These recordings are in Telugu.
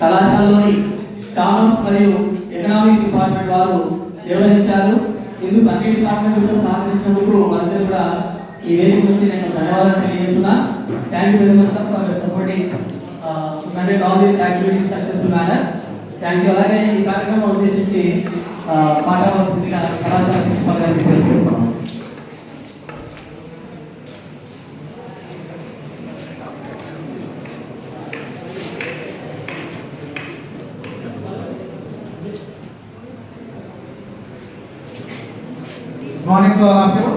కళాశాలలోని కామర్స్ మరియు ఎకనామిక్ డిపార్ట్మెంట్ వారు నిర్వహించారు. ఇందుకు అన్ని డిపార్ట్మెంట్ కూడా సహకరించినందుకు వారందరూ కూడా ఈ వేదిక నుంచి నేను ధన్యవాదాలు తెలియజేస్తున్నా. Thank you very much sir for supporting conduct all these activities successful manner. Thank you. అలాగే ఈ కార్యక్రమం ఉద్దేశించి మాట్లాడవలసిందిగా కళాశాల ప్రిన్సిపల్ గారిని రిక్వెస్ట్ చేస్తున్నాం. Morning to all of you.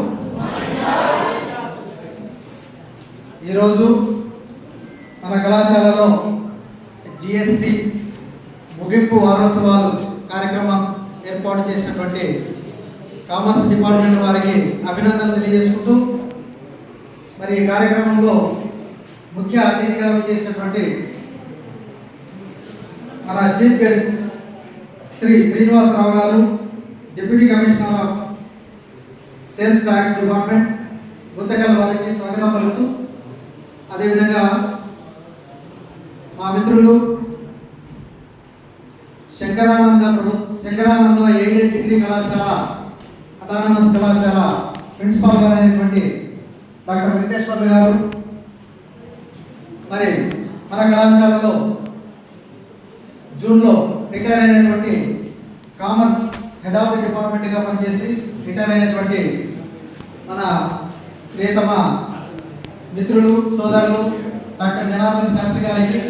ఈరోజు మన కళాశాలలో జిఎస్టి ముగింపు వారోత్సవాలు కార్యక్రమం ఏర్పాటు చేసినటువంటి కామర్స్ డిపార్ట్మెంట్ వారికి అభినందనలు తెలియజేసుకుంటూ, మరి ఈ కార్యక్రమంలో ముఖ్య అతిథిగా చేసినటువంటి మన చీఫ్ గెస్ట్ శ్రీ శ్రీనివాసరావు గారు, deputy commissioner of sales tax department, Guttakal వారికి స్వాగతం పలుకుతూ, అదేవిధంగా మా మిత్రులు శంకరానంద ఎయిడెడ్ డిగ్రీ కళాశాల అటానమస్ కళాశాల ప్రిన్సిపాల్ గారు అయినటువంటి డాక్టర్ వెంకటేశ్వర్లు గారు, మరి మన కళాశాలలో జూన్లో రిటైర్ అయినటువంటి కామర్స్ హెడ్ ఆఫ్ ది డిపార్ట్మెంట్గా పనిచేసి రిటైర్ అయినటువంటి మన ప్రియతమ మిత్రులు సోదరులు డాక్టర్ జనార్దన్ శాస్త్రి గారికి,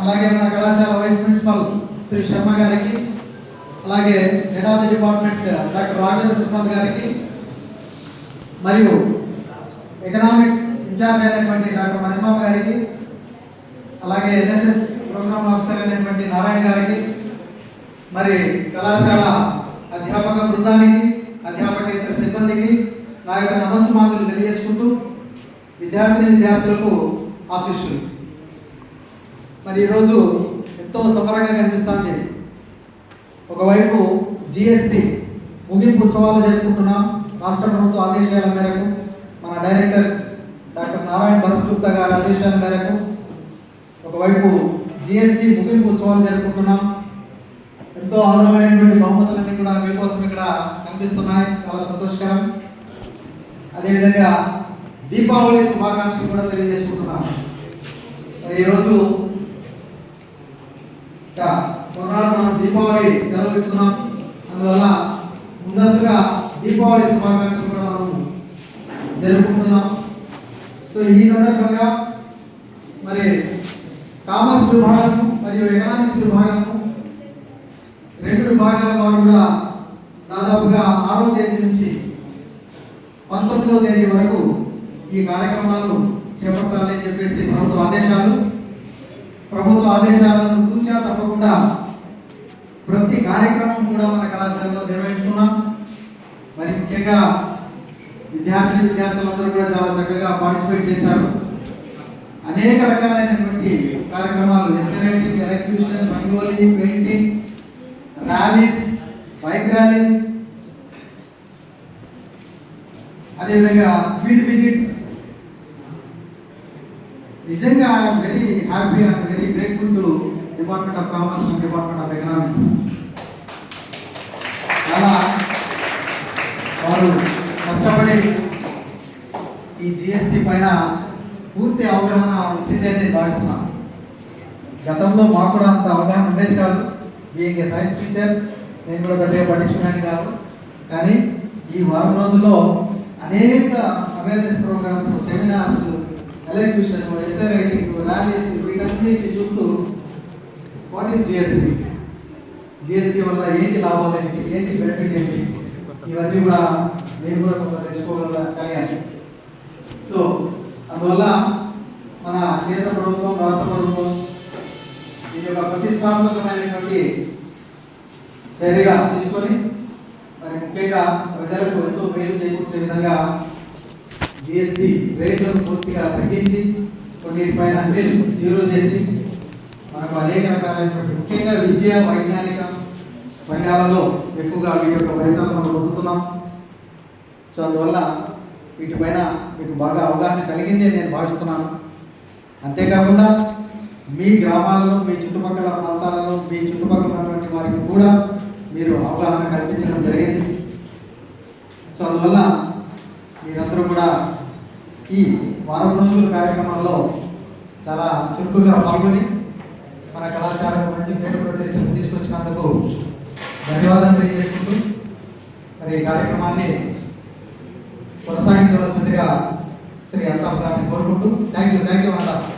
అలాగే మన కళాశాల వైస్ ప్రిన్సిపల్ శ్రీ శర్మ గారికి, అలాగే head of the department doctor Raghavendra Prasad గారికి, మరియు ఎకనామిక్స్ ఇన్ఛార్జ్ అయినటువంటి డాక్టర్ మణిస్వామి గారికి, అలాగే ఎన్ఎస్ఎస్ ప్రోగ్రామ్ ఆఫీసర్ అయినటువంటి నారాయణ గారికి, మరి కళాశాల అధ్యాపక బృందానికి, అధ్యాపకేతర సిబ్బందికి నా యొక్క నమస్సుమాతులు తెలియజేసుకుంటూ, విద్యార్థులకు ఆశీస్సులు. మరి ఈరోజు ఎంతో సంబరంగా కనిపిస్తుంది. ఒకవైపు జిఎస్టి ముగింపు ఉత్సవాలు జరుపుకుంటున్నాం. రాష్ట్ర ప్రభుత్వ ఆదేశాల మేరకు, మన డైరెక్టర్ డాక్టర్ నారాయణ భరత్ గారి ఆదేశాల మేరకు ఒకవైపు జిఎస్టి ముగింపు ఉత్సవాలు జరుపుకుంటున్నాం. ఎంతో ఆనందమైనటువంటి బహుమతులన్నీ కూడా మీకోసం ఇక్కడ కనిపిస్తున్నాయి, చాలా సంతోషకరం. అదేవిధంగా దీపావళి శుభాకాంక్షలు కూడా తెలియజేసుకుంటున్నాం. మరి ఈరోజు కొన్నాళ్ళు మనం దీపావళి సెలవు ఇస్తున్నాం. అందువల్ల ముందస్తుగా దీపావళి శుభాకాంక్షలు కూడా మనం జరుపుకుంటున్నాం. సో ఈ సందర్భంగా మరి కామర్స్ విభాగము మరియు ఎకనామిక్స్ విభాగము రెండు విభాగాల వారు కూడా దాదాపుగా 6వ తేదీ నుంచి 19వ తేదీ వరకు ఈ కార్యక్రమాలు చేపట్టాలని చెప్పేసి ప్రభుత్వ ఆదేశాలను తూచా తప్పకుండా ప్రతి కార్యక్రమం కూడా మన కళాశాలలో నిర్వహించుకున్నాం. మరి ముఖ్యంగా విద్యార్థులందరూ కూడా చాలా చక్కగా పార్టిసిపేట్ చేశారు. అనేక రకాలైనటువంటి కార్యక్రమాలు, essay writing, elocution, rangoli, painting, rallies, bike rallies, అదేవిధంగా ఫీల్డ్ విజిట్స్. నిజంగా I'm very happy and very grateful to department of commerce and department of economics. చాలా వారు కష్టపడి ఈ జిఎస్టి పైన పూర్తి అవగాహన వచ్చిందని నేను భావిస్తున్నాను. గతంలో మాకు కూడా అంత అవగాహన ఉండేది కాదు. బీయింగ్ ఏ సైన్స్ టీచర్ నేను కూడా గట్టిగా పట్టించుకున్నాను కాదు. కానీ ఈ వారం రోజుల్లో అనేక awareness programs, seminars, elocution, essay writing, rallies, వీటన్నిటిని చూస్తూ వాట్ ఈస్ జిఎస్టీ వల్ల ఏంటి లాభాలు ఏంటి, ఏంటి బెనిఫిట్ ఏంటి, ఇవన్నీ కూడా నేను కూడా కొంత తెలుసుకోగలిగాను. సో అందువల్ల మన కేంద్ర ప్రభుత్వం, రాష్ట్ర ప్రభుత్వం ఇది ఒక ప్రతిష్టాత్మకమైనటువంటి చర్యగా తీసుకొని మరి ముఖ్యంగా ప్రజలకు ఎంతో మేలు చేకూర్చే విధంగా జిఎస్టి రేట్లను పూర్తిగా తగ్గించి కొన్నిటిపైన అన్ని జీరో చేసి మనకు అనేక రకాలైనటువంటి ముఖ్యంగా విద్య, వైజ్ఞానిక రంగాలలో ఎక్కువగా వీటి యొక్క ఫలితాలు మనం పొందుతున్నాం. సో అందువల్ల వీటిపైన మీకు బాగా అవగాహన కలిగింది అని నేను భావిస్తున్నాను. అంతేకాకుండా మీ గ్రామాల్లో, మీ చుట్టుపక్కల కూడా మీరు అవగాహన కల్పించడం జరిగింది. సో అందువల్ల మీరందరూ కూడా ఈ వారం రోజుల కార్యక్రమంలో చాలా చురుకుగా పాల్గొని మన కళాశాలకు మంచి పేరు ప్రతిష్టలు తీసుకొచ్చినందుకు ధన్యవాదాలు తెలియజేసుకుంటూ మరి ఈ కార్యక్రమాన్ని కొనసాగించవలసిందిగా శ్రీ అల్తాఫ్ గారిని కోరుకుంటూ thank you Altaf.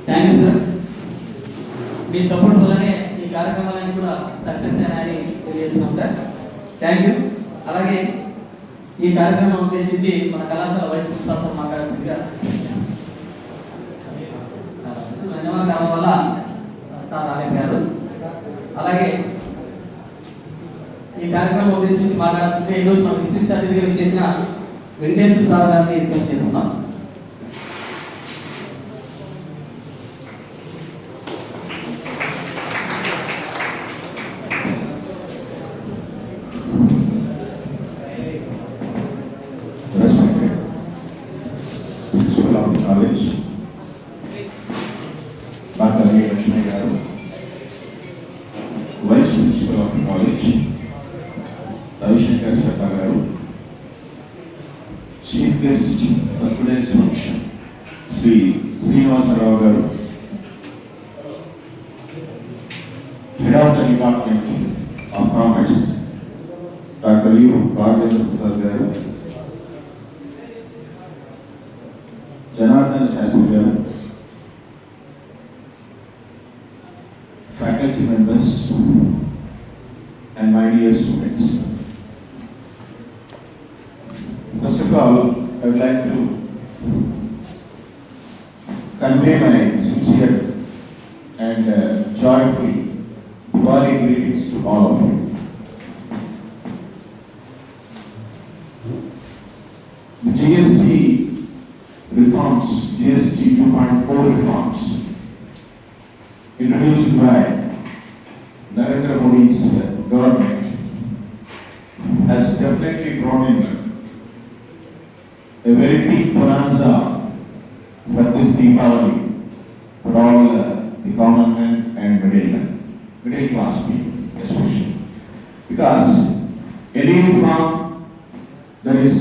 Thank you sir. Me support వల్లనే ఈ కార్యక్రమాలన్నీ కూడా సక్సెస్ అయినాయని తెలియజేస్తున్నాం సార్. Thank you. అలాగే ఈ కార్యక్రమం ఉద్దేశించి మన కళాశాల వైస్ ప్రిన్సిపాల్ సార్ మాట్లాడాల్సిందిగా ధన్యవాదాల వల్ల సార్ రాలేకపోయారు. అలాగే ఈ కార్యక్రమం ఉద్దేశించి మాట్లాడాల్సిందిగా ఈరోజు మన విశిష్ట అతిథిగా చేసిన వెంకటేశ్వర సార్ గారిని రిక్వెస్ట్ చేస్తున్నాం. College, Dr. Lakshmi Garu, Vice Principal of the College, Ravishankar Sharma Garu, Chief Guest for today's function, Sri Srinivasa Rao Garu, Head of the Department of Commerce, Dr. U. Raghavendra Garu, Janardhan Shastri Garu, faculty members, and my dear students. First of all, I would like to convey my sincere and joyful Diwali greetings to all of you. The GST reforms, GST 2.4 reforms, introduced by Narendra Modi's government, has definitely brought in a very big bonanza for this Deepavali for all the common men and middle class people especially. Because any reform that is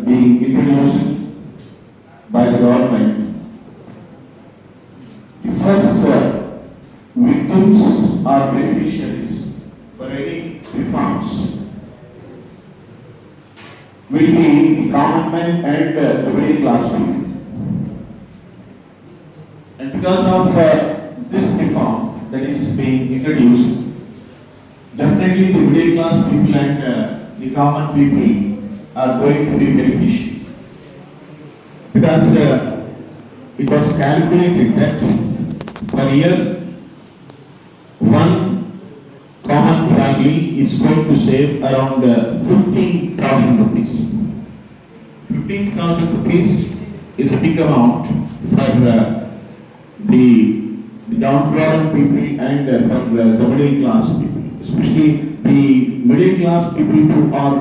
being introduced by the government, the first victims or beneficiaries for any reforms will be the common men and the middle class people. And because of this reform that is being introduced, definitely the middle class people and the common people are going to be beneficial. Because it was calculated that per year one common family is going to save around 15,000 rupees. 15,000 rupees is a big amount for the downtrodden people and for the middle class people, especially the middle class people who are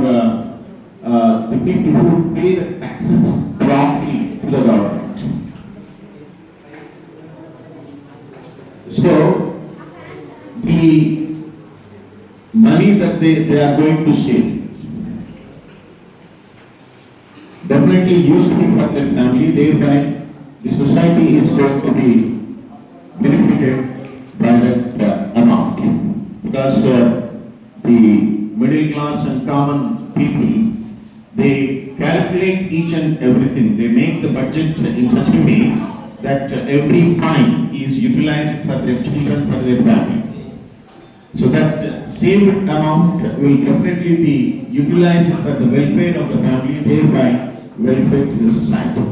the people who pay the taxes promptly to the government. So the money that they are going to save definitely used to be for their family, thereby the society is going to be benefited by that amount. Because the middle class and common people, they calculate each and everything. They make the budget in such a way that every pie is utilized for their children, for their family. So that saved amount will definitely be utilized for the welfare of the family, thereby welfare to the society.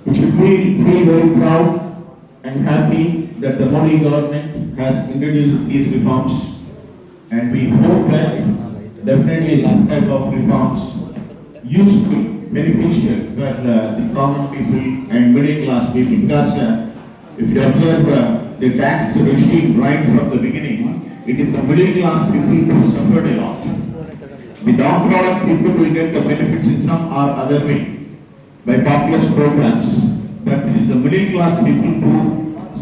We should feel very proud and happy that the Modi government has introduced these reforms, and we hope that definitely this type of reforms useful, beneficial for the common people and middle class people. Because if you observe the tax regime right from the beginning, it is the middle class people who suffered a lot. The downtrodden people will get the benefits in some or other way by populist programs, but it is the middle class people who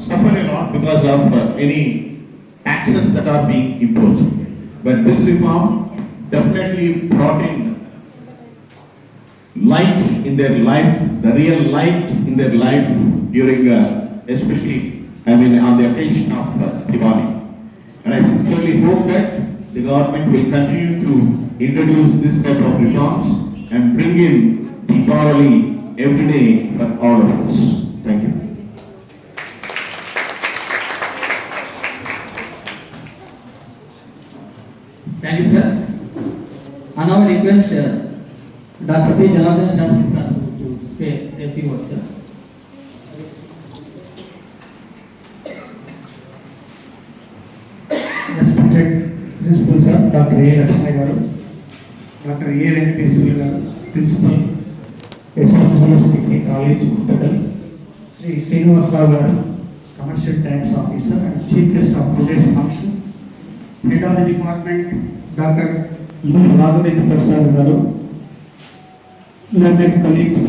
suffer a lot because of any taxes that are being imposed. But this reform definitely brought in light in their life, the real light in their life during, especially, on the occasion of Diwali. And I sincerely hope that the government will continue to introduce this type of reforms and bring in Deepavali every day for all of us. Thank you. Thank you, sir. And now I request Dr. P. Janardhan Shastri sir to say a few words, sir. Respected Principal Sir, Dr. A. Lakshmi Garu, Dr. A. Venkateswara Garu, Principal, SSGS Technical College, Uttakal, Sri Srinivas Rao Garu, Commercial Tax Officer and Chief Guest of today's function, Head of the Department, Dr. Raghavendra Prasad Garu, learned colleagues,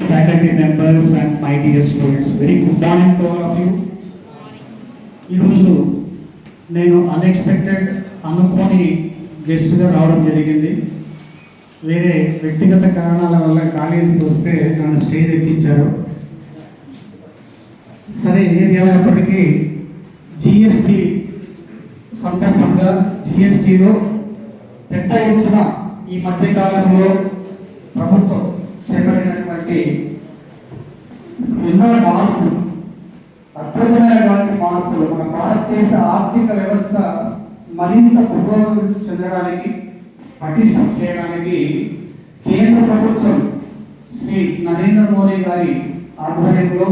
faculty members and my dear students, very good morning to all of you. ఈరోజు నేను అన్ఎక్స్పెక్టెడ్ అనుకోని గెస్ట్గా రావడం జరిగింది. వేరే వ్యక్తిగత కారణాల వల్ల కాలేజీకి వస్తే నన్ను స్టేజ్ ఎక్కించారు. సరే, ఏది ఏమైనప్పటికీ జిఎస్టీ సందర్భంగా జిఎస్టీలో పెద్ద ఎత్తున ఈ మధ్యకాలంలో ప్రభుత్వం చేపట్టినటువంటి ఎన్నో మార్పులు, అద్భుతమైనటువంటి మార్పులు మన భారతదేశ ఆర్థిక వ్యవస్థ మరింత పురోగతి చెందడానికి, పటిష్టం చేయడానికి కేంద్ర ప్రభుత్వం శ్రీ నరేంద్ర మోడీ గారి ఆధ్వర్యంలో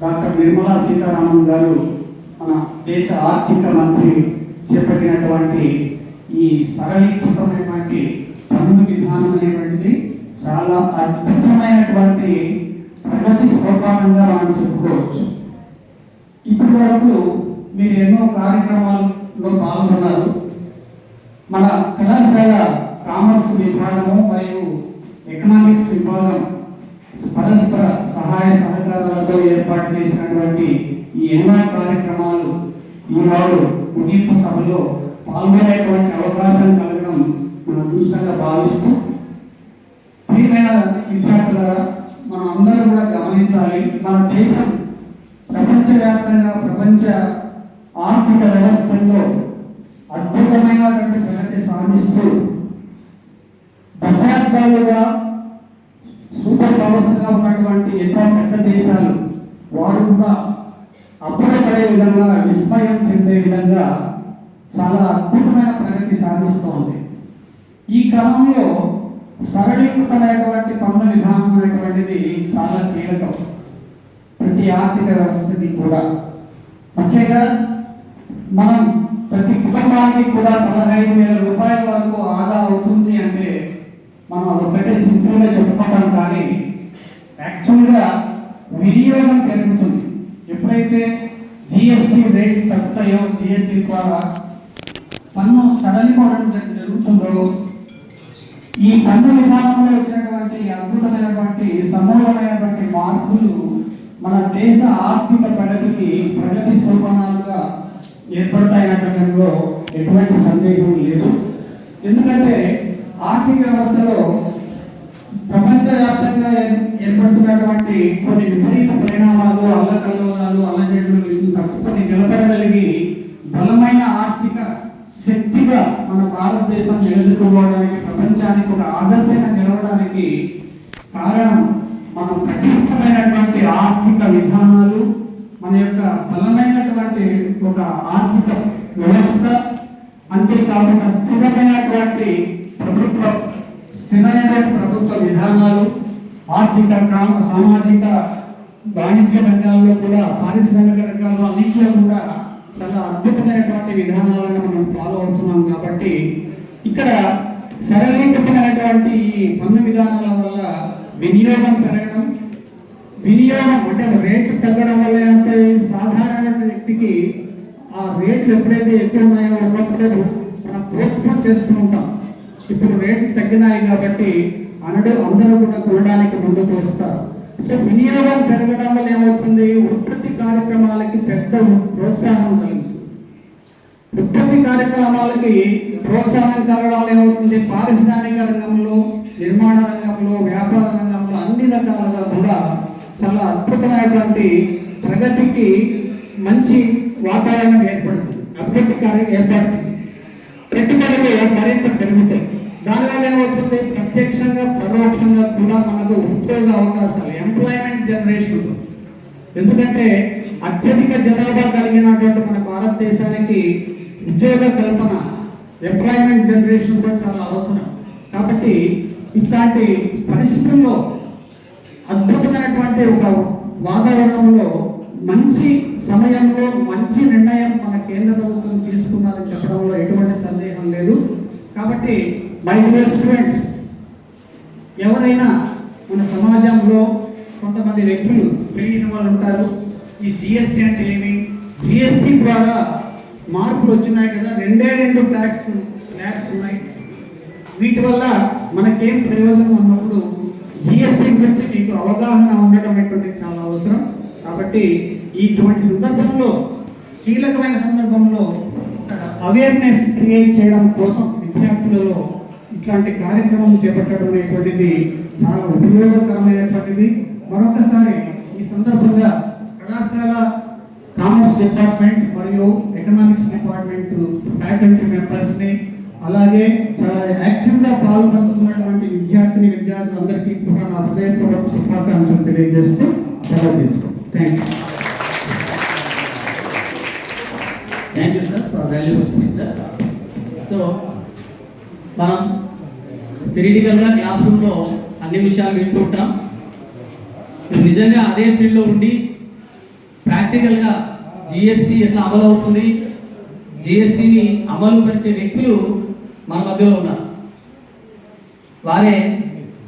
డాక్టర్ నిర్మలా సీతారామన్ గారు మన దేశ ఆర్థిక మంత్రి చేపట్టినటువంటి ఈ సరళీకృతమైనటువంటి పన్ను విధానం అనేటువంటిది చాలా అద్భుతమైనటువంటి ప్రగతి సోపానంగా మనం చెప్పుకోవచ్చు. ఇప్పటి వరకు మీరు ఎన్నో కార్యక్రమాల్లో పాల్గొన్నారు. మన కళాశాల కామర్స్ విభాగము మరియు ఎకనామిక్స్ విభాగం పరస్పర సహాయ సహకారాలతో ఏర్పాటు చేసినటువంటి ఈ ఎన్నో కార్యక్రమాలు ఈనాడు ముగింపు సభలో పాల్గొనేటువంటి అవకాశం కలగడం మనం అదృష్టంగా భావిస్తూ, ప్రియమైన విద్యార్థులారా, మనం అందరూ కూడా గమనించాలి, మన దేశం ప్రపంచవ్యాప్తంగా ప్రపంచ ఆర్థిక వ్యవస్థల్లో అద్భుతమైనటువంటి ప్రగతి సాధిస్తూ దశాబ్దాలుగా సూపర్ పవర్స్గా ఉన్నటువంటి ఎన్నో పెద్ద దేశాలు వారు కూడా అప్పుడపడే విధంగా, విస్మయం చెందే విధంగా చాలా అద్భుతమైన ప్రగతి సాధిస్తోంది. ఈ క్రమంలో సరళీకృతమైనటువంటి పన్ను విధానం అనేటువంటిది చాలా కీలకం ప్రతి ఆర్థిక వ్యవస్థకి కూడా. ముఖ్యంగా మనం ప్రతి కుటుంబానికి కూడా 15,000 రూపాయల వరకు ఆదా అవుతుంది అంటే మనం ఒకటే సింపుల్గా చెప్పుకుంటాం, కానీ యాక్చువల్గా వినియోగం పెరుగుతుంది. ఎప్పుడైతే జిఎస్టీ రేట్ తగ్గుతాయో, జిఎస్టీ ద్వారా పన్ను సడలిపోవడం జరుగుతుందో, ఈ పన్ను విధానంలో వచ్చినటువంటి అద్భుతమైనటువంటి సమూలమైనటువంటి మార్పులు మన దేశ ఆర్థిక ప్రగతి సోపానాలుగా ఏర్పడతాయనటంలో ఎటువంటి సందేహం లేదు. ఎందుకంటే ఆర్థిక వ్యవస్థలో ప్రపంచవ్యాప్తంగా ఏర్పడుతున్నటువంటి కొన్ని విపరీత పరిణామాలు, అల్లకల్లోలాలు, అల్లజడులు తప్పుకొని నిలబడగలిగి బలమైన ఆర్థిక శక్తిగా మన భారతదేశం నిలదొక్కుకోవడానికి, ప్రపంచానికి ఒక ఆదర్శంగా నిలవడానికి కారణం మన పటిష్టమైనటువంటి ఆర్థిక విధానాలు, మన యొక్క బలమైనటువంటి ఒక ఆర్థిక వ్యవస్థ, అంతేకాకుండా స్థిరమైనటువంటి ప్రభుత్వ విధానాలు, ఆర్థిక, సామాజిక, వాణిజ్య రంగాల్లో కూడా, పారిశ్రామిక రంగాల్లో అన్నింటిలో కూడా చాలా అద్భుతమైనటువంటి విధానాలను మనం ఫాలో అవుతున్నాం. కాబట్టి ఇక్కడ సరళీకృతమైనటువంటి ఈ పన్ను విధానాల వల్ల వినియోగం పెరగడం, వినియోగం అంటే రేట్లు తగ్గడం వల్ల అంటే సాధారణ వ్యక్తికి ఆ రేట్లు ఎప్పుడైతే ఎక్కువ ఉన్నాయో ఉన్నప్పుడే మనం పోస్ట్పోన్ చేస్తూ ఉంటాం. ఇప్పుడు రేట్లు తగ్గినాయి కాబట్టి అందరూ కూడా కొనడానికి ముందుకు వస్తారు. సో వినియోగం పెరగడం వల్ల ఏమవుతుంది, ఉత్పత్తి కార్యక్రమాలకి పెద్ద ప్రోత్సాహం కలుగుతుంది. ఉత్పత్తి కార్యక్రమాలకి ప్రోత్సాహం కలగడం వల్ల ఏమవుతుంది, పారిశ్రామిక రంగంలో, నిర్మాణ రంగంలో, వ్యాపార రంగంలో అన్ని రకాలుగా కూడా చాలా అద్భుతమైనటువంటి ప్రగతికి మంచి వాతావరణం ఏర్పడుతుంది, అభివృద్ధి ఏర్పడుతుంది. పెట్టుబడులు మరింత పెరుగుతాయి. దానివల్ల ఏమవుతుంది, ప్రత్యక్షంగా పరోక్షంగా కూడా మనకు ఉద్యోగ అవకాశాలు, ఎంప్లాయ్మెంట్ జనరేషన్. ఎందుకంటే అత్యధిక జనాభా కలిగినటువంటి మన భారతదేశానికి ఉద్యోగ కల్పన, ఎంప్లాయ్మెంట్ జనరేషన్ కూడా చాలా అవసరం. కాబట్టి ఇట్లాంటి పరిస్థితుల్లో అద్భుతమైనటువంటి ఒక వాతావరణంలో మంచి సమయంలో మంచి నిర్ణయం మన కేంద్ర ప్రభుత్వం తీసుకున్నారని చెప్పడంలో ఎటువంటి సందేహం లేదు. కాబట్టి మై డియర్ స్టూడెంట్స్, ఎవరైనా మన సమాజంలో కొంతమంది వ్యక్తులు తెలియని వాళ్ళు ఉంటారు. ఈ జిఎస్టీ అంటే ఏమి, జిఎస్టీ ద్వారా మార్పులు వచ్చినాయి కదా, రెండు ట్యాక్స్ స్లాబ్స్ ఉన్నాయి, వీటి వల్ల మనకేం ప్రయోజనం అన్నప్పుడు జిఎస్టీ గురించి మీకు అవగాహన ఉండడం అనేటువంటి చాలా అవసరం. కాబట్టి ఇటువంటి సందర్భంలో, కీలకమైన సందర్భంలో అవేర్నెస్ క్రియేట్ చేయడం కోసం విద్యార్థులలో ఇట్లాంటి కార్యక్రమం చేపట్టడం అనేటువంటిది చాలా ఉపయోగకరమైనటువంటిది. మరొకసారి ఈ సందర్భంగా కళాశాల కామర్స్ డిపార్ట్మెంట్ మరియు ఎకనామిక్స్ డిపార్ట్మెంట్ ఫ్యాకల్టీ మెంబర్స్ని, అలాగే చాలా యాక్టివ్గా పాల్పంచుకున్నటువంటి విద్యార్థులందరికీ కూడా నా హృదయపూర్వక శుభాకాంక్షలు తెలియజేస్తూ సెలవు తీసుకుంటాం. Thank you sir for valuable speech sir. So మనం థియరిటికల్గా క్లాస్ రూమ్లో అన్ని విషయాలు వింటూ ఉంటాం. నిజంగా అదే ఫీల్డ్లో ఉండి ప్రాక్టికల్గా జిఎస్టీ ఎట్లా అమలు అవుతుంది, జిఎస్టీని అమలు పరిచే వ్యక్తులు మన మధ్యలో ఉన్నారు. వారే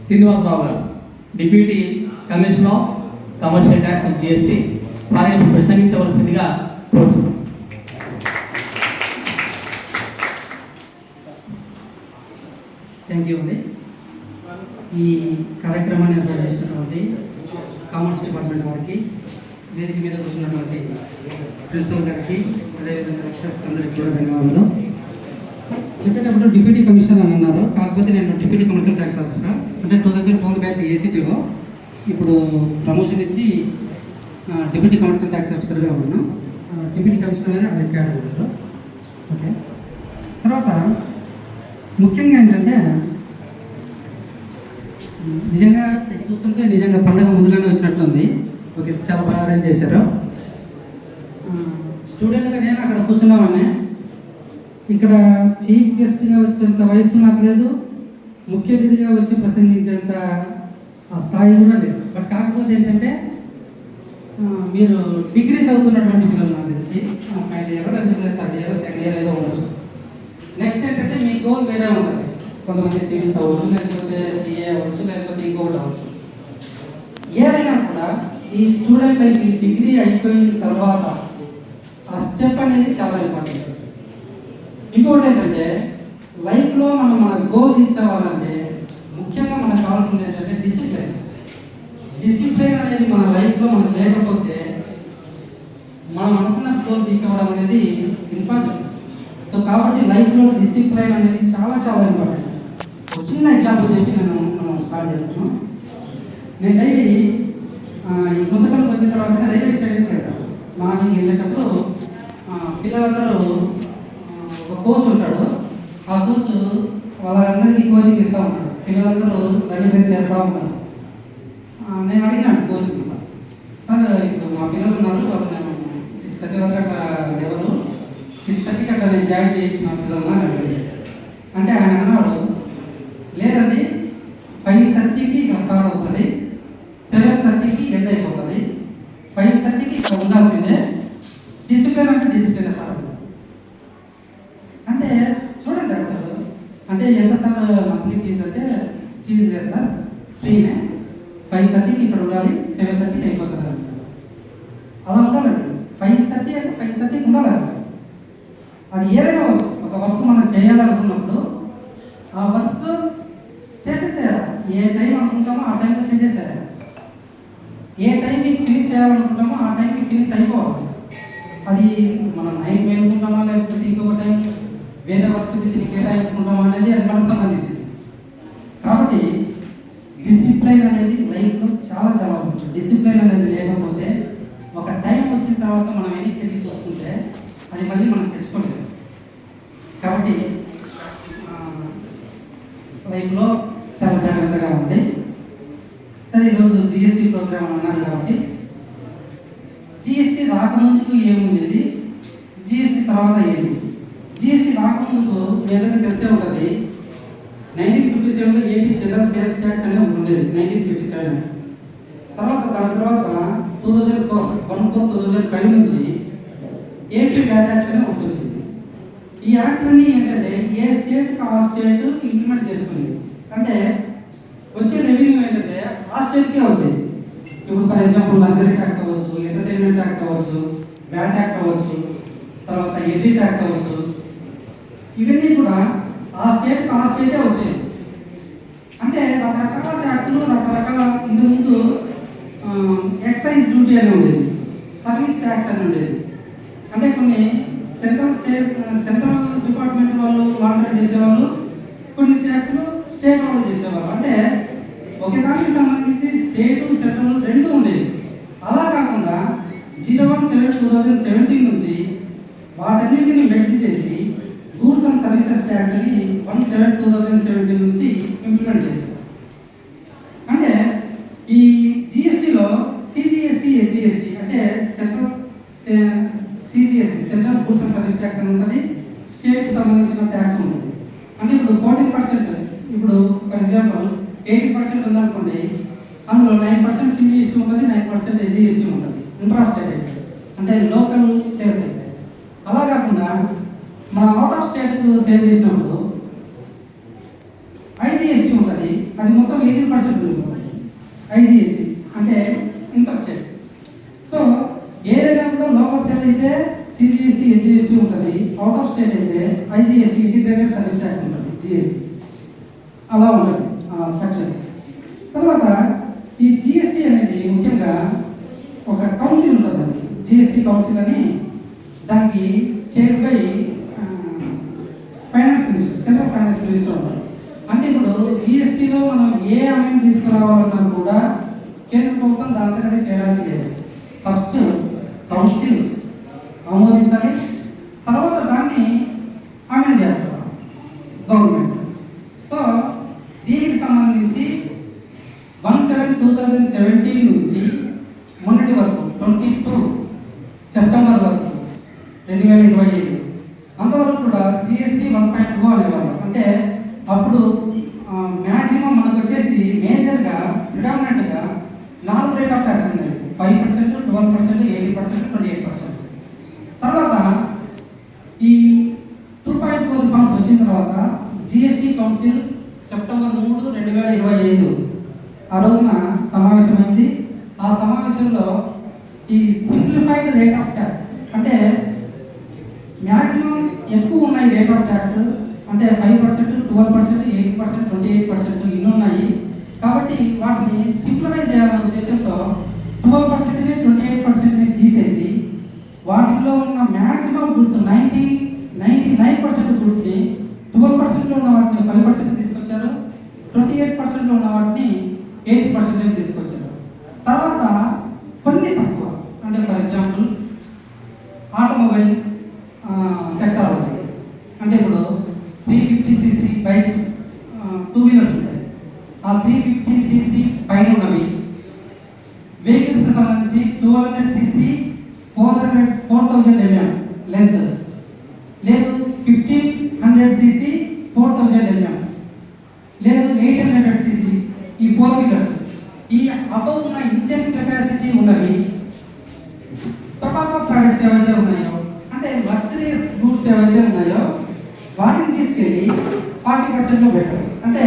శ్రీనివాసరావు గారు, deputy commissioner of commercial tax and GST. వారిని ప్రసంగించవలసిందిగా కోరుతున్నాం. థ్యాంక్ యూ అండి. ఈ కార్యక్రమాన్ని ఏర్పాటు చేసినటువంటి కామర్స్ డిపార్ట్మెంట్ వారికి, వేదిక మీద కూర్చున్నటువంటి ప్రిన్సిపల్ గారికి, అదేవిధంగా లెక్చరర్స్ అందరికీ కూడా ధన్యవాదాలు. చెప్పేటప్పుడు డిప్యూటీ కమిషనర్ అని అన్నారు, కాకపోతే నేను డిప్యూటీ కమర్షియల్ ట్యాక్స్ ఆఫీసర్, అంటే 2012 బ్యాచ్ ఏసీటీలో ఇప్పుడు ప్రమోషన్ ఇచ్చి డిప్యూటీ కమర్షియల్ ట్యాక్స్ ఆఫీసర్గా ఉన్నాను. డిప్యూటీ కమిషనర్ అనేది అది కేటగిరీలో. ఓకే, తర్వాత ముఖ్యంగా ఏంటంటే నిజంగా చూస్తుంటే నిజంగా పండుగ ముందుగానే వచ్చినట్లుంది. ఓకే, చాలా బాగా అరేంజ్ చేశారు. స్టూడెంట్గా నేను అక్కడ కూర్చున్నామని, ఇక్కడ చీఫ్ గెస్ట్గా వచ్చేంత వయసు నాకు లేదు, ముఖ్య అతిథిగా వచ్చి ప్రసంగించేంత ఆ స్థాయి కూడా లేదు. బట్ కాకపోతే ఏంటంటే మీరు డిగ్రీ చదువుతున్నటువంటి పిల్లలు నాకు తెలిసి ఫైనల్ ఇయర్ లేకపోతే థర్డ్ ఇయర్ సెకండ్ ఇయర్ ఏదో ఉండొచ్చు. నెక్స్ట్ ఏంటంటే మీ గోల్ వేరే ఉంటుంది. కొంతమంది సివిల్స్ అవ్వచ్చు, లేకపోతే సిఏ అవ్వచ్చు, లేకపోతే ఇంకొకటి అవ్వచ్చు. ఏదైనా కూడా ఈ స్టూడెంట్ లైఫ్, ఈ డిగ్రీ అయిపోయిన తర్వాత ఆ స్టెప్ అనేది చాలా ఇంపార్టెంట్. ఇంకొకటి ఏంటంటే లైఫ్లో మనం మన గోల్ రీచ్ అవ్వాలంటే ముఖ్యంగా మనకు కావాల్సింది ఏంటంటే డిసిప్లైన్. డిసిప్లైన్ అనేది మన లైఫ్లో మనకు లేకపోతే మనం అనుకున్న గోల్ రీచ్ అవ్వడం అనేది ఇంపాసిబుల్. సో కాబట్టి లైఫ్లో డిసిప్లైన్ అనేది చాలా చాలా ఇంపార్టెంట్. ఒక చిన్న ఎగ్జాంపుల్ చెప్పి మనం స్టార్ట్ చేస్తాను. నేను డైలీ ఈ గుంతకల్కి వచ్చిన తర్వాత రైల్వే స్టేషన్కి వెళ్తాను. మార్నింగ్ వెళ్ళేటప్పుడు పిల్లలందరూ ఒక కోచ్ ఉంటాడు, ఆ కోచ్ వాళ్ళందరికీ కోచింగ్ ఇస్తూ ఉంటాడు. పిల్లలందరూ రన్నింగ్ చేస్తూ ఉంటారు. నేను అడిగినాను కోచ్, సార్ ఇప్పుడు మా పిల్లలు ఉన్నారు, వాళ్ళు నేను 6:30 వరకు అట్లా ఎవరు 6:30కి అట్లా నేను జాయిన్ చేయించిన పిల్లలు అంటే ఆయన అన్నాడు, లేదండి 5:30కి ఇక్కడ స్టార్ట్ అవుతుంది, 7:30కి ఎండ్ అయిపోతుంది, 5:30కి ఇక్కడ ఉండాల్సిందే, డిసిప్లిన్ అంటే డిసిప్లిన్ సార్. అంటే చూడండి అసలు, అంటే ఎంత సార్ మంత్లీ ఫీజు అంటే ఫీజు లేదు సార్, ఫ్రీనే, 5:30కి ఇక్కడ ఉండాలి, 7:30కి అయిపోతుంది అంటారు. అలా ఉండాలండి. 5:30 అంటే 5:30కి ఉండాలండి. అది ఏదైనా ఒక వర్క్ మనం చేయాలనుకున్నప్పుడు ఆ వర్క్ చేసేసేయాలి. ఏ టైం అనుకుంటామో ఆ టైంలో చేసేసేయాలి. ఏ టైంకి ఫినిష్ చేయాలనుకుంటామో ఆ టైంకి ఫినిష్ అయిపోవాలి. అది మనం నైట్ వేసుకుంటామా లేకపోతే ఇంకొక టైం వేరే వర్క్ దీన్ని కేటాయించుకుంటామా అనేది అది మనకు సంబంధించింది. కాబట్టి డిసిప్లైన్ అనేది లైఫ్లో చాలా చాలా అవసరం. డిసిప్లైన్ అనేది లేకపోతే ఒక టైం వచ్చిన తర్వాత మనం వెనక్కి తిరిగి చూసుకుంటే అది మళ్ళీ మనం తెచ్చుకోలేదు. కాబట్టి లైఫ్లో చాలా జాగ్రత్తగా ఉండి సరే ఈరోజు జిఎస్టీ ప్రోగ్రామ్ అన్నారు కాబట్టి జిఎస్టీ రాకముందుకు ఏముండేది, జిఎస్టీ తర్వాత ఏంటి? జిఎస్టీ రాకముందుకు మీ అందరికీ తెలిసే ఉంటుంది. 1957లో ఏపీ జనరల్ సేల్స్ ట్యాక్స్ అనేది ఉండేది 1957. దాని తర్వాత 2004 నుంచి ఏపీ వ్యాట్ యాక్ట్ అనేది ఒకటి వచ్చింది. ఈ యాక్ట్ అన్ని ఏంటంటే ఏ స్టేట్ ఆ స్టేట్ ఇంప్లిమెంట్ చేసుకునేది. అంటే వచ్చే రెవెన్యూ ఏంటంటే ఆ స్టేట్కే వచ్చేది. ఇప్పుడు ఫర్ ఎగ్జాంపుల్ లగ్జరీ ట్యాక్స్ అవ్వచ్చు, ఎంటర్టైన్మెంట్ ట్యాక్స్ అవ్వచ్చు, వ్యాట్ యాక్ట్ అవ్వచ్చు, తర్వాత ఎడ్డీ ట్యాక్స్ అవ్వచ్చు, ఇవన్నీ కూడా ఆ స్టేటే వచ్చాయి. అంటే రకరకాల ట్యాక్స్లు రకరకాల ఇంతకుముందు ఎక్సైజ్ డ్యూటీ అని ఉండేది, సర్వీస్ ట్యాక్స్ అని ఉండేది. అంటే కొన్ని సెంట్రల్ డిపార్ట్మెంట్ వాళ్ళు మానిటర్ చేసేవాళ్ళు, కొన్ని ట్యాక్స్లు స్టేట్ వాళ్ళు చేసేవాళ్ళు. అంటే ఒకే దానికి సంబంధించి స్టేట్ సెంట్రల్ రెండు ఉండేవి. అలా కాకుండా 01/7/2017 నుంచి వాటన్నింటినీ మెర్జ్ చేసి గూడ్స్ అండ్ సర్వీసెస్ ట్యాక్స్ అని 1/7/2017 నుంచి ఇంప్లిమెంట్ చేశారు. అంటే ఈ జిఎస్టీలో సిజిఎస్టీ, హెచ్జిఎస్టీ అంటే central goods and service tax అని ఉంటుంది, స్టేట్కి సంబంధించిన ట్యాక్స్ ఉంటుంది. అంటే ఇప్పుడు 14%, ఇప్పుడు ఫర్ ఎగ్జాంపుల్ 80% ఉందనుకోండి, అందులో 9% సిజిఎస్టీ ఉంటుంది, 9% హెచ్జిఎస్టీ ఉంటుంది. ఇంట్రా స్టేట్ అయితే అంటే లోకల్ సేల్స్ అయితే. అలా కాకుండా మనం అవుట్ ఆఫ్ స్టేట్కు సేల్ చేసినప్పుడు ఐజిఎస్టీ ఉంటుంది, అది మొత్తం 18% ఉంటుంది. ఐజిఎస్టీ అంటే ఇంటర్ స్టేట్. సో ఏదైనా కూడా లోకల్ సేల్ అయితే సిజిఎస్టీ, హెచ్జిఎస్టీ ఉంటుంది. అవుట్ ఆఫ్ స్టేట్ అయితే ఐజిఎస్టీ, ఇంటిగ్రేటెడ్ సర్వీస్ ట్యాక్స్ ఉంటుంది, జిఎస్టీ. అలా ఉంటుంది స్ట్రక్చర్. తర్వాత ఈ జిఎస్టీ అనేది ముఖ్యంగా ఒక కౌన్సిల్ ఉంటుంది, జిఎస్టీ కౌన్సిల్ అని. దానికి chair by finance minister, central finance minister ఉంటారు. అంటే ఇప్పుడు జిఎస్టీలో మనం ఏ అమౌంట్ తీసుకురావాలన్నా కూడా కేంద్ర ప్రభుత్వం దాంతోనే చేయడానికి లేదు. ఫస్ట్ కౌన్సిల్ ఆమోదించాలి, తర్వాత దాన్ని అమెండ్ చేస్తారు గవర్నమెంట్. సో దీనికి సంబంధించి 1/7/2017 నుంచి మొన్నటి వరకు 22 సెప్టెంబర్ వరకు 2025 అంతవరకు కూడా జిఎస్టీ 1.2 అనేవాళ్ళు. అంటే అప్పుడు మ్యాక్సిమం మనకు వచ్చేసి మేజర్గా ప్రిడామినెంట్గా 4 రేట్ ఆఫ్ ట్యాక్స్ ఉండేది, 5%, 12%, 18%, 28%. తర్వాత ఈ 2.4 రిఫార్మ్స్ వచ్చిన తర్వాత జిఎస్టీ కౌన్సిల్ సెప్టెంబర్ 3, 2025 ఆ రోజున సమావేశమైంది. ఆ సమావేశంలో ఈ సింప్లిఫైడ్ రేట్ ఆఫ్ ట్యాక్స్ అంటే మ్యాక్సిమం ఎక్కువ ఉన్నాయి రేట్ ఆఫ్ ట్యాక్స్, అంటే 5%, 12%, 8%, 28% ఇన్ని ఉన్నాయి. కాబట్టి వాటిని సింప్లిఫై చేయాలనే ఉద్దేశంతో 12%ని 28%ని తీసేసి వాటిలో ఉన్న మ్యాక్సిమం గుడ్స్ 99% గుడ్స్ని 12%లో ఉన్న వాటిని 5% తీసుకొచ్చారు, 28%లో ఉన్న వాటిని 8% తీసుకొచ్చారు. తర్వాత కొన్ని తక్కువ, అంటే ఫర్ ఎగ్జాంపుల్ ఆటోమొబైల్ సెక్టార్ ఉంది. అంటే ఇప్పుడు 350cc బైక్స్, 2 వీలర్స్ ఉంటాయి. ఆ 350cc పైన ఉన్నవి వెహికల్స్కి సంబంధించి 200cc 4,000 mm లెంత్, లేదు 1500cc 4,000 mm, లేదు 800cc ఈ 4 వీలర్స్. ఈ అబౌవ్ ఉన్న ఇంజన్ కెపాసిటీ ఉన్నవి టొబాకో ప్రొడక్ట్స్ ఏవైతే ఉన్నాయో, అంటే లగ్జరీస్ గూడ్స్ ఏవైతే ఉన్నాయో వాటిని తీసుకెళ్ళి 40%లో పెట్టారు. అంటే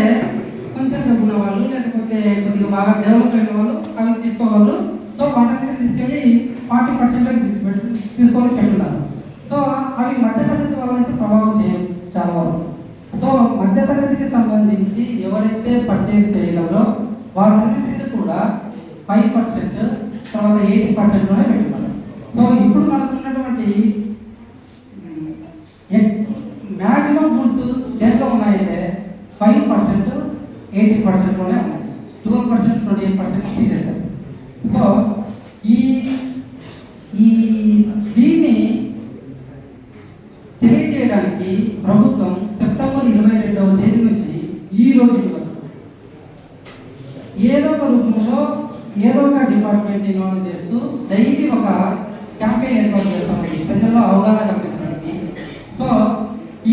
కొంచెం డబ్బు ఉన్న వాళ్ళు లేకపోతే కొద్దిగా బాగా డెవలప్ అయిన వాళ్ళు అవి తీసుకోగలరు. సో వాటిని తీసుకెళ్ళి 40%లో తీసుకొని పెట్టున్నారు. సో అవి మధ్యతరగతి వాళ్ళైతే ప్రభావం చేయవు చాలా వరకు. సో మధ్యతరగతికి సంబంధించి ఎవరైతే పర్చేస్ చేయగలరో వాటన్నింటినీ కూడా 5% తర్వాత 80%లోనే పెట్టుకున్నారు. సో ఇప్పుడు మనకు ఉన్నటువంటి మ్యాక్సిమం గూడ్స్ దేంట్లో ఉన్నాయంటే 5% 80%లోనే ఉన్నాయి. 12% 28% తీసేశారు. సో ఈ దీన్ని తెలియజేయడానికి ప్రభుత్వం సెప్టెంబర్ 22వ తేదీ నుంచి ఈ రోజు వరకు ఏదో ఒక రూపంలో ఏదో ఒక డిపార్ట్మెంట్ ఇన్వాల్వ్ చేస్తూ డైలీ ఒక క్యాంపెయిన్ ఏర్పాటు చేస్తామండి ప్రజల్లో అవగాహన కల్పించడానికి. సో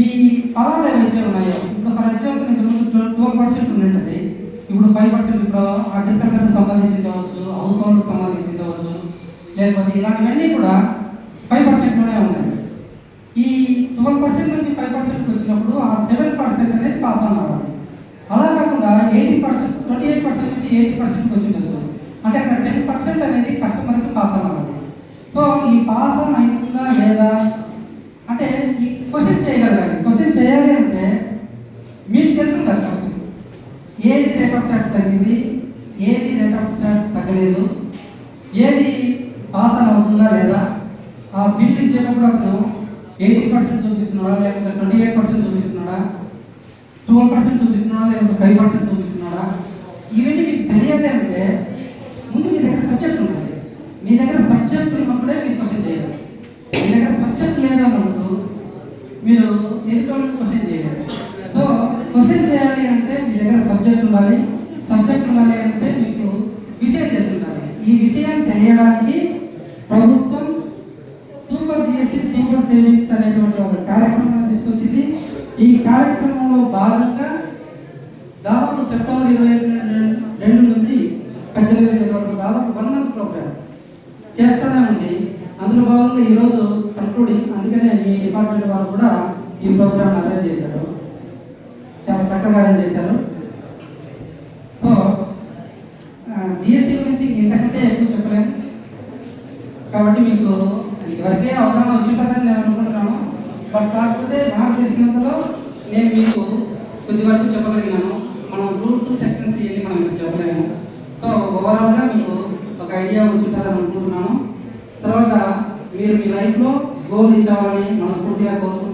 ఈ ఫలాలు ఏవైతే ఉన్నాయో ఇప్పుడు ఫర్ ఎగ్జాంపుల్ ఇంతకుముందు 12% ఉండింటుంది, ఇప్పుడు 5% ఇప్పుడు అగ్రికల్చర్కి సంబంధించి కావచ్చు, హౌస్ హోల్డ్కి సంబంధించి కావచ్చు, లేకపోతే ఇలాంటివన్నీ కూడా 5%లోనే ఉన్నాయి. ఈ 12% నుంచి 5%కి వచ్చినప్పుడు ఆ 7% అనేది పాస్ ఆన్ అవ్వాలి. అలా కాకుండా 80% 28% నుంచి 80%కి వచ్చిండొచ్చు, అంటే అక్కడ 10% అనేది కస్టమర్కి పాస్ ఆన్ అవ్వాలి. సో ఈ పాస్ ఆన్ అవుతుందా లేదా అంటే ఈ క్వశ్చన్ చేయగలగాలి. క్వశ్చన్ చేయాలి అంటే మీకు తెలుసుంటారు క్వశ్చన్, ఏది రేట్ ఆఫ్ ట్యాక్స్ తగ్గింది, ఏది రేట్ ఆఫ్ ట్యాక్స్ తగ్గలేదు, ఏది పాస్ ఆన్ అవుతుందా లేదా, ఆ బిల్ ఇచ్చేటప్పుడు అతను 80% చూపిస్తున్నాడా, లేకపోతే 28% చూపిస్తున్నాడా, 12% చూపిస్తున్నాడా, లేకపోతే 5% చూపిస్తున్నాడా, ఇవన్నీ మీకు తెలియాలి అంటే ముందు మీ దగ్గర సబ్జెక్ట్ ఉండాలి. మీ దగ్గర సబ్జెక్ట్ ఉన్నప్పుడే మీరు క్వశ్చన్ చేయాలి. మీ దగ్గర సబ్జెక్ట్ లేదన్నప్పుడు మీరు ఎదుటి క్వశ్చన్ చేయాలి. సో క్వశ్చన్ చేయాలి అంటే మీ దగ్గర సబ్జెక్ట్ ఉండాలి. సబ్జెక్ట్ ఉండాలి అంటే మీకు విషయం తెలిసి ఉండాలి. ఈ విషయాన్ని తెలియడానికి ప్రభుత్వం సూపర్ జిఎస్టీ సూపర్ సేవింగ్స్ అనేటువంటి ఒక కార్యక్రమాన్ని తీసుకొచ్చింది. ఈ కార్యక్రమంలో భాగంగా దాదాపు సెప్టెంబర్ 22 నుంచి 18 వరకు దాదాపు 1 మంత్ ప్రోగ్రామ్ చేస్తూనే ఉంది. అందులో భాగంగా ఈరోజు కంక్లూడింగ్, అందుకనే మీ డిపార్ట్మెంట్ వాళ్ళు కూడా ఈ ప్రోగ్రామ్ అరేంజ్ చేశారు, చాలా చక్కగా అరేంజ్ చేశారు. సో జిఎస్టీ గురించి ఇంతకంటే ఎక్కువ చెప్పలేము కాబట్టి మీకు ఇదివరకే అవగాహన వచ్చి ఉంటుందని నేను అనుకుంటున్నాను. బట్ కాకపోతే నాకు తెలిసినంతలో నేను మీకు కొద్ది వరకు చెప్పగలిగినాను. మనం రూల్స్ సెక్షన్స్ ఇవన్నీ మనం ఇప్పుడు చెప్పలేము. సో ఓవరాల్గా మీకు ఒక ఐడియా వచ్చి ఉంటుందని అనుకుంటున్నాను. తర్వాత మీరు మీ లైఫ్లో గోల్ రీచ్ అవ్వాలని మనస్ఫూర్తిగా కోరుకుంటున్నాను.